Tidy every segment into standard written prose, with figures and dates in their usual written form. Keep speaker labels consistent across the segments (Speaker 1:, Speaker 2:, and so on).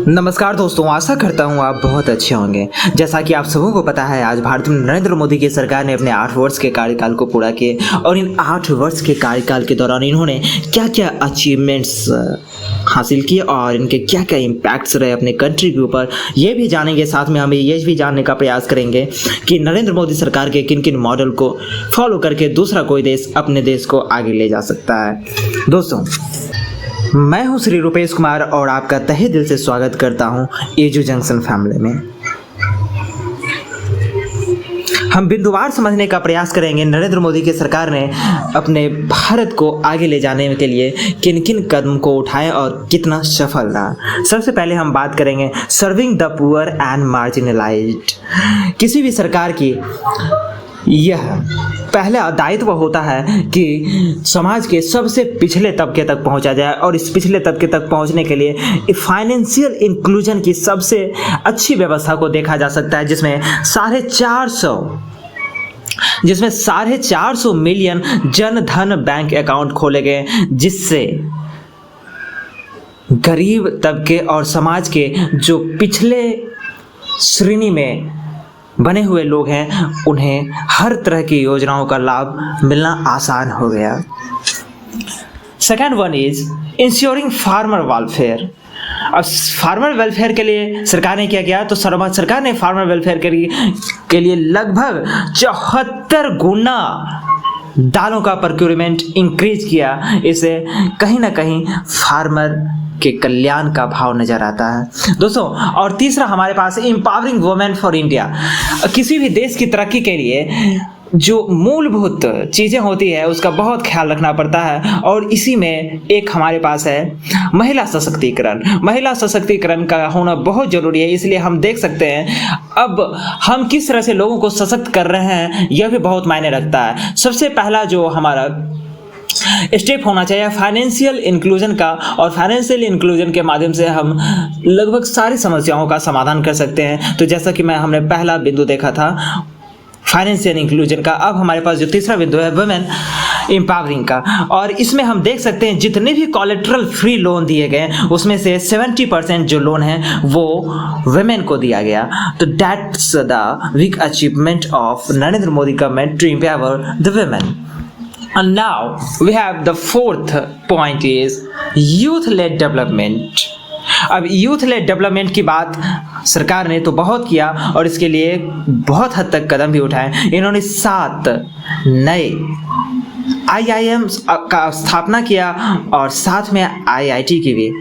Speaker 1: नमस्कार दोस्तों, आशा करता हूँ आप बहुत अच्छे होंगे। जैसा कि आप सबों को पता है, आज भारत में नरेंद्र मोदी की सरकार ने अपने 8 वर्ष के कार्यकाल को पूरा किए और इन 8 वर्ष के कार्यकाल के दौरान इन्होंने क्या क्या अचीवमेंट्स हासिल किए और इनके क्या क्या इम्पैक्ट्स रहे अपने कंट्री के ऊपर, ये भी जानेंगे। साथ में हम ये भी जानने का प्रयास करेंगे कि नरेंद्र मोदी सरकार के किन किन मॉडल को फॉलो करके दूसरा कोई देश अपने देश को आगे ले जा सकता है। दोस्तों, मैं हूं श्री रूपेश कुमार और आपका तहे दिल से स्वागत करता हूं एजू जंक्शन फैमिली में। हम बिंदुवार समझने का प्रयास करेंगे नरेंद्र मोदी की सरकार ने अपने भारत को आगे ले जाने के लिए किन किन कदम को उठाए और कितना सफल रहा। सबसे पहले हम बात करेंगे serving the poor and marginalised. किसी भी सरकार की यह पहला दायित्व होता है कि समाज के सबसे पिछले तबके तक पहुंचा जाए और इस पिछले तबके तक पहुंचने के लिए फाइनेंशियल इंक्लूजन की सबसे अच्छी व्यवस्था को देखा जा सकता है, जिसमें 450 million Jan Dhan bank account खोले गए, जिससे गरीब तबके और समाज के जो पिछले श्रेणी में बने हुए लोग हैं उन्हें हर तरह की योजनाओं का लाभ मिलना आसान हो गया। Second one is ensuring farmer welfare. अब फार्मर वेलफेयर के लिए सरकार ने क्या किया, तो सरकार ने फार्मर वेलफेयर के लिए लगभग 74 गुना दालों का प्रोक्योरमेंट इंक्रीज किया। इससे कहीं ना कहीं फार्मर के कल्याण का भाव नजर आता है दोस्तों। और तीसरा हमारे पास एम्पावरिंग वुमेन फॉर इंडिया। किसी भी देश की तरक्की के लिए जो मूलभूत चीज़ें होती है उसका बहुत ख्याल रखना पड़ता है और इसी में एक हमारे पास है महिला सशक्तिकरण। महिला सशक्तिकरण का होना बहुत ज़रूरी है, इसलिए हम देख सकते हैं अब हम किस तरह से लोगों को सशक्त कर रहे हैं, यह भी बहुत मायने रखता है। सबसे पहला जो हमारा स्टेप होना चाहिए फाइनेंशियल इंक्लूजन का, और फाइनेंशियल इंक्लूजन के माध्यम से हम लगभग सारी समस्याओं का समाधान कर सकते हैं। तो जैसा कि हमने पहला बिंदु देखा था फाइनेंशियल इंक्लूजन का, अब हमारे पास जो तीसरा बिंदु है वुमेन एम्पावरिंग का, और इसमें हम देख सकते हैं जितने भी कोलेटरल फ्री लोन दिए गए उसमें से 70% जो लोन है वो वुमेन को दिया गया। तो that's the big achievement of Narendra Modi government to empower the women. And now we have the fourth point is youth-led development. अब youth-led development की बात सरकार ने तो बहुत किया और इसके लिए बहुत हद तक कदम भी उठाए। इन्होंने 7 नए IIMs का स्थापना किया और साथ में IIT की भी।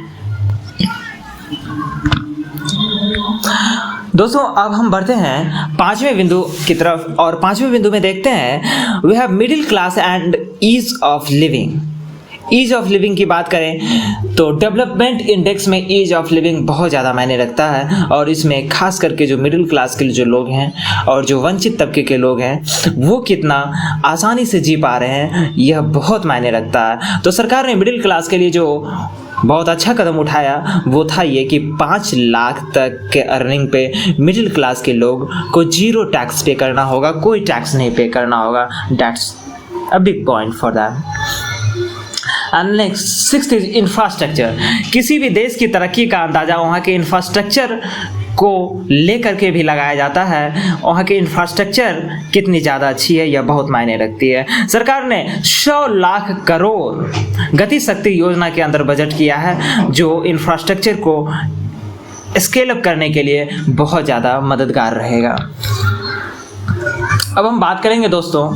Speaker 1: दोस्तों, अब हम बढ़ते हैं 5वें बिंदु की तरफ और 5वें बिंदु में देखते हैं we have middle class and ease of living. Ease of living की बात करें तो डेवलपमेंट इंडेक्स में ईज ऑफ लिविंग बहुत ज़्यादा मायने रखता है और इसमें खास करके जो मिडिल क्लास के जो लोग हैं और जो वंचित तबके के लोग हैं वो कितना आसानी से जी पा रहे हैं, यह बहुत मायने रखता है। तो सरकार ने मिडिल क्लास के लिए जो बहुत अच्छा कदम उठाया वो था ये कि 5 लाख तक के अर्निंग पे मिडिल क्लास के लोग को 0 टैक्स पे करना होगा, कोई टैक्स नहीं पे करना होगा। That's a big point for that. And next 6th is infrastructure. किसी भी देश की तरक्की का अंदाजा वहाँ के इंफ्रास्ट्रक्चर को लेकर के भी लगाया जाता है। वहाँ की इंफ्रास्ट्रक्चर कितनी ज़्यादा अच्छी है यह बहुत मायने रखती है। सरकार ने 100 लाख करोड़ गति शक्ति योजना के अंदर बजट किया है जो इंफ्रास्ट्रक्चर को स्केल अप करने के लिए बहुत ज़्यादा मददगार रहेगा। अब हम बात करेंगे दोस्तों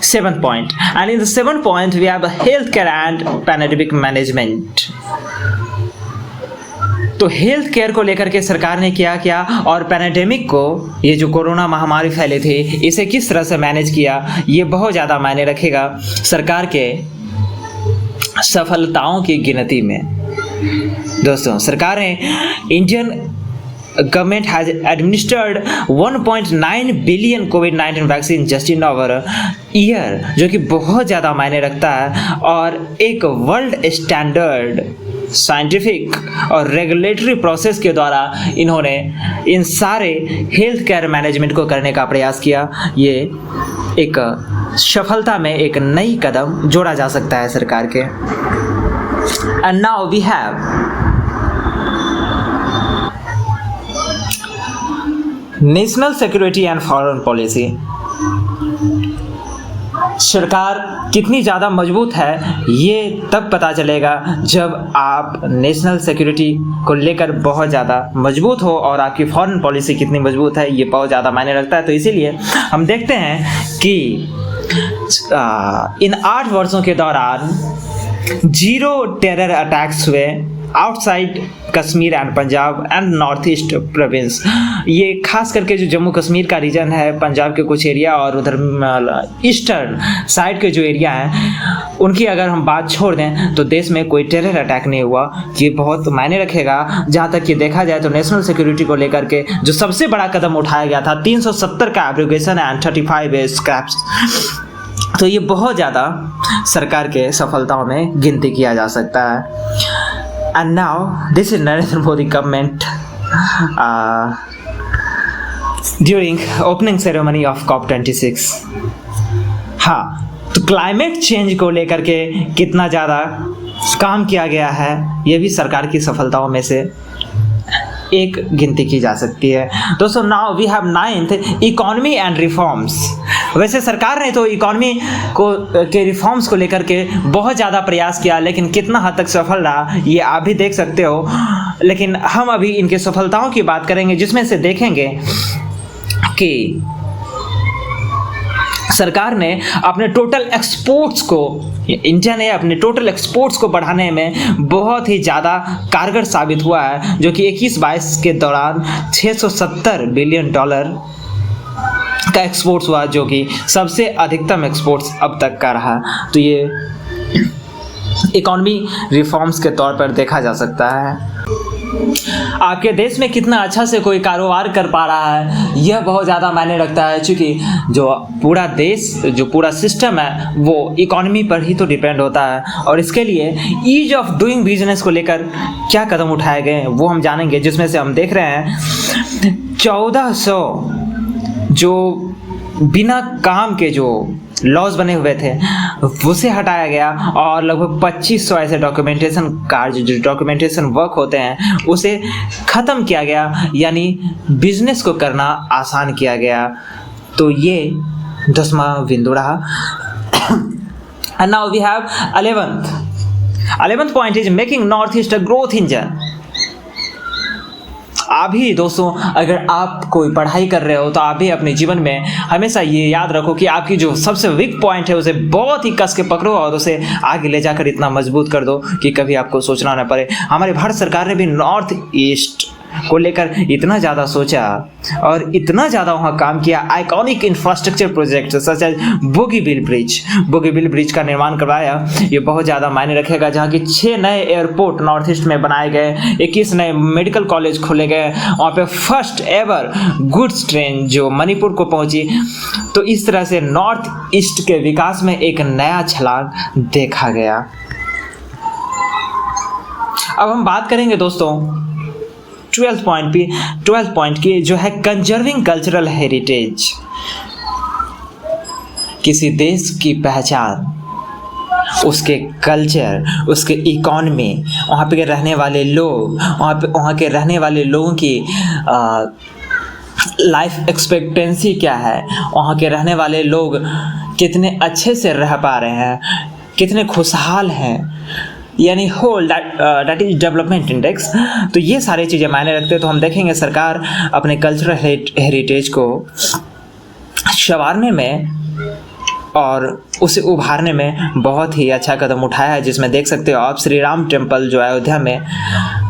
Speaker 1: 7th point, and in the 7th point we have healthcare and pandemic management। तो हेल्थ केयर को लेकर के सरकार ने क्या किया और पैंडेमिक को, ये जो कोरोना महामारी फैली थी, इसे किस तरह से मैनेज किया, ये बहुत ज़्यादा मायने रखेगा सरकार के सफलताओं की गिनती में। दोस्तों, सरकार ने Indian government has administered 1.9 billion COVID-19 vaccine just in our year, जो कि बहुत ज़्यादा मायने रखता है और एक वर्ल्ड स्टैंडर्ड साइंटिफिक और रेगुलेटरी प्रोसेस के द्वारा इन्होंने इन सारे हेल्थ केयर मैनेजमेंट को करने का प्रयास किया। ये एक सफलता में एक नई कदम जोड़ा जा सकता है सरकार के। And now we have national security and foreign policy. सरकार कितनी ज़्यादा मजबूत है ये तब पता चलेगा जब आप नेशनल सिक्योरिटी को लेकर बहुत ज़्यादा मजबूत हो, और आपकी फॉरेन पॉलिसी कितनी मजबूत है ये बहुत ज़्यादा मायने रखता है। तो इसीलिए हम देखते हैं कि इन 8 वर्षों के दौरान 0 टेरर अटैक्स हुए outside Kashmir and Punjab and north east province. ये खास करके जो जम्मू कश्मीर का रीजन है, पंजाब के कुछ एरिया और उधर ईस्टर्न साइड के जो एरिया हैं उनकी अगर हम बात छोड़ दें तो देश में कोई टेरर अटैक नहीं हुआ। ये बहुत मायने रखेगा। जहाँ तक कि देखा जाए तो नेशनल सिक्योरिटी को लेकर के जो सबसे बड़ा कदम उठाया गया था 370 का एब्रोगेशन एंड 35 स्क्रैप्स, तो ये बहुत ज़्यादा सरकार के सफलताओं में गिनती किया जा सकता है। And now this is Narendra Modi comment during opening ceremony of COP26। हाँ, तो क्लाइमेट चेंज को लेकर के कितना ज़्यादा काम किया गया है ये भी सरकार की सफलताओं में से एक गिनती की जा सकती है। दोस्तों, now we have 9th economy and reforms. वैसे सरकार ने तो इकोनॉमी को के रिफॉर्म्स को लेकर के बहुत ज़्यादा प्रयास किया, लेकिन कितना हद तक सफल रहा ये आप भी देख सकते हो। लेकिन हम अभी इनके सफलताओं की बात करेंगे, जिसमें से देखेंगे कि सरकार ने अपने टोटल एक्सपोर्ट्स को, इंडिया ने अपने टोटल एक्सपोर्ट्स को बढ़ाने में बहुत ही ज़्यादा कारगर साबित हुआ है, जो कि 21-22 के दौरान $670 बिलियन का एक्सपोर्ट्स हुआ, जो कि सबसे अधिकतम एक्सपोर्ट्स अब तक का रहा। तो ये इकोनॉमी रिफॉर्म्स के तौर पर देखा जा सकता है। आपके देश में कितना अच्छा से कोई कारोबार कर पा रहा है यह बहुत ज़्यादा मायने रखता है, क्योंकि जो पूरा देश, जो पूरा सिस्टम है वो इकोनॉमी पर ही तो डिपेंड होता है। और इसके लिए ईज ऑफ डूइंग बिजनेस को लेकर क्या कदम उठाए गए हैं वो हम जानेंगे, जिसमें से हम देख रहे हैं 1400 जो बिना काम के जो लॉज बने हुए थे उसे हटाया गया, और लगभग 2500 ऐसे डॉक्यूमेंटेशन कार्य, जो डॉक्यूमेंटेशन वर्क होते हैं उसे ख़त्म किया गया, यानी बिजनेस को करना आसान किया गया। तो ये 10वां बिंदु रहा। And now we have 11th point is making north east a growth engine. आप भी दोस्तों, अगर आप कोई पढ़ाई कर रहे हो तो आप भी अपने जीवन में हमेशा ये याद रखो कि आपकी जो सबसे वीक पॉइंट है उसे बहुत ही कस के पकड़ो और उसे आगे ले जाकर इतना मजबूत कर दो कि कभी आपको सोचना ना पड़े। हमारे भारत सरकार ने भी नॉर्थ ईस्ट को लेकर इतना ज़्यादा सोचा और इतना ज़्यादा वहाँ काम किया। Iconic infrastructure project such as Bogibeel bridge का निर्माण करवाया। ये बहुत ज़्यादा मायने रखेगा, जहाँ की 6 नए एयरपोर्ट नॉर्थ ईस्ट में बनाए गए, 21 नए मेडिकल कॉलेज खोले गए, वहाँ पे फर्स्ट एवर गुड्स ट्रेन जो मणिपुर को पहुँची। तो इस तरह से नॉर्थ ईस्ट के विकास में एक नया छलांग देखा गया। अब हम बात करेंगे दोस्तों 12th पॉइंट की, जो है कंजर्विंग कल्चरल हेरिटेज। किसी देश की पहचान उसके कल्चर, उसके इकोनॉमी, वहाँ पे रहने वाले लोग, वहाँ के रहने वाले लोगों की लाइफ एक्सपेक्टेंसी क्या है, वहाँ के रहने वाले लोग कितने अच्छे से रह पा रहे हैं, कितने खुशहाल हैं, यानी whole that is development index. तो ये सारी चीज़ें मायने रखते हैं। तो हम देखेंगे सरकार अपने कल्चरल हेरिटेज को संवारने में और उसे उभारने में बहुत ही अच्छा कदम उठाया है, जिसमें देख सकते हो आप श्री राम टेम्पल जो अयोध्या में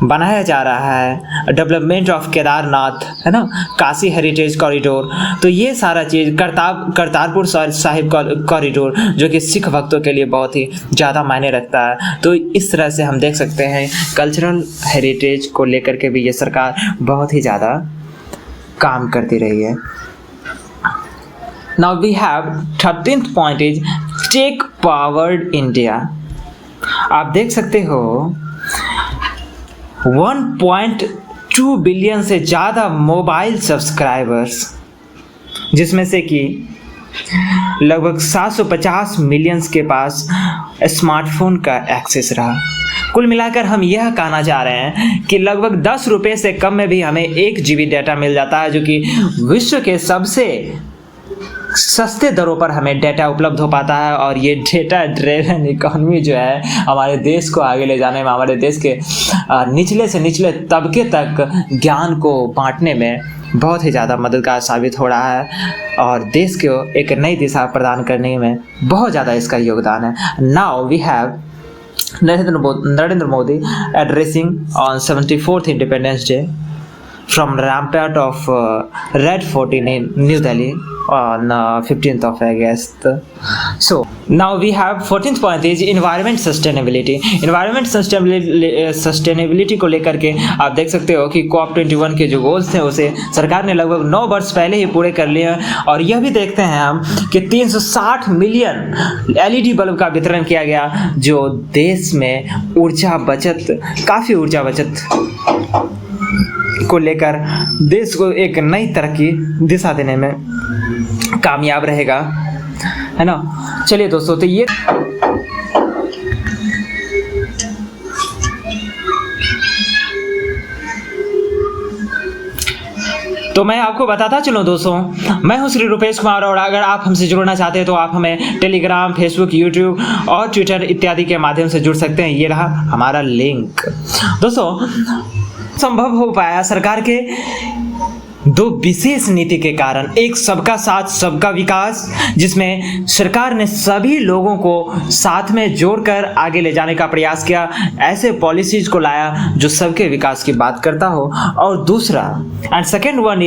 Speaker 1: बनाया जा रहा है, डेवलपमेंट ऑफ केदारनाथ है ना, काशी हेरिटेज कॉरिडोर। तो ये सारा चीज़, करतारपुर साहिब कॉरिडोर जो कि सिख भक्तों के लिए बहुत ही ज़्यादा मायने रखता है। तो इस तरह से हम देख सकते हैं कल्चरल हेरिटेज को लेकर के भी ये सरकार बहुत ही ज़्यादा काम करती रही है। Now we have 13th point is tech powered India। आप देख सकते हो 1.2 बिलियन से ज़्यादा मोबाइल सब्सक्राइबर्स, जिसमें से कि लगभग 750 मिलियंस के पास स्मार्टफोन का एक्सेस रहा। कुल मिलाकर हम यह कहना चाह रहे हैं कि लगभग 10 रुपये से कम में भी हमें 1 GB डाटा मिल जाता है, जो कि विश्व के सबसे सस्ते दरों पर हमें डेटा उपलब्ध हो पाता है। और ये डेटा ड्रिवन इकोनॉमी जो है हमारे देश को आगे ले जाने में, हमारे देश के निचले से निचले तबके तक ज्ञान को बांटने में बहुत ही ज़्यादा मददगार साबित हो रहा है और देश को एक नई दिशा प्रदान करने में बहुत ज़्यादा इसका योगदान है। Now we have Narendra Modi addressing on 74th Independence Day from rampart of Red Fort in New Delhi on 15th of August. So now we have 14th point is environment sustainability. Environment sustainability को लेकर के आप देख सकते हो कि COP21 के जो गोल्स थे उसे सरकार ने लगभग 9 वर्ष पहले ही पूरे कर लिए हैं। और यह भी देखते हैं हम कि 360 मिलियन LED बल्ब का वितरण किया गया, जो देश में ऊर्जा बचत, काफ़ी ऊर्जा बचत को लेकर देश को एक नई तरक्की दिशा देने में कामयाब रहेगा, है ना। चलिए दोस्तों, तो ये तो मैं आपको बताता चलूँ दोस्तों, मैं हूँ श्री रुपेश कुमार और अगर आप हमसे जुड़ना चाहते हैं तो आप हमें टेलीग्राम, फेसबुक, यूट्यूब और ट्विटर इत्यादि के माध्यम से जुड़ सकते हैं। ये रहा हमारा लिंक। दोस्तों, संभव हो पाया सरकार के 2 विशेष नीति के कारण, एक सबका साथ सबका विकास, जिसमें सरकार ने सभी लोगों को साथ में जोड़कर आगे ले जाने का प्रयास किया, ऐसे पॉलिसीज को लाया जो सबके विकास की बात करता हो। और दूसरा and second one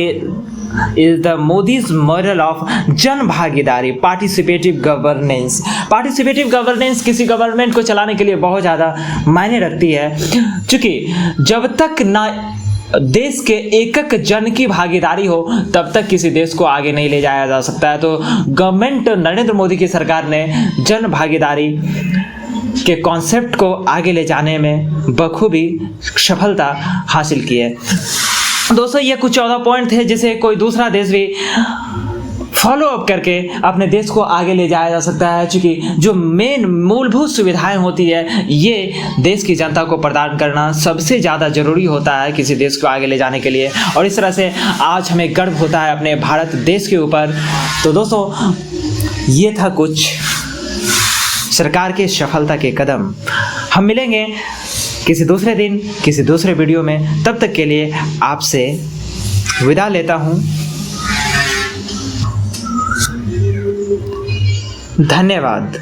Speaker 1: is the Modi's model of जन भागीदारी, पार्टिसिपेटिव गवर्नेंस। पार्टिसिपेटिव गवर्नेंस किसी गवर्नमेंट को चलाने के लिए बहुत ज़्यादा मायने रखती है, क्योंकि जब तक ना देश के एक जन की भागीदारी हो तब तक किसी देश को आगे नहीं ले जाया जा सकता है। तो गवर्नमेंट नरेंद्र मोदी की सरकार ने जन भागीदारी के कॉन्सेप्ट को आगे ले जाने में बखूबी सफलता हासिल की है। दोस्तों, ये कुछ 14 पॉइंट थे जिसे कोई दूसरा देश भी फॉलो अप करके अपने देश को आगे ले जाया जा सकता है, क्योंकि जो मेन मूलभूत सुविधाएं होती है ये देश की जनता को प्रदान करना सबसे ज़्यादा ज़रूरी होता है किसी देश को आगे ले जाने के लिए। और इस तरह से आज हमें गर्व होता है अपने भारत देश के ऊपर। तो दोस्तों, ये था कुछ सरकार के सफलता के कदम। हम मिलेंगे किसी दूसरे दिन किसी दूसरे वीडियो में, तब तक के लिए आपसे विदा लेता हूँ। धन्यवाद।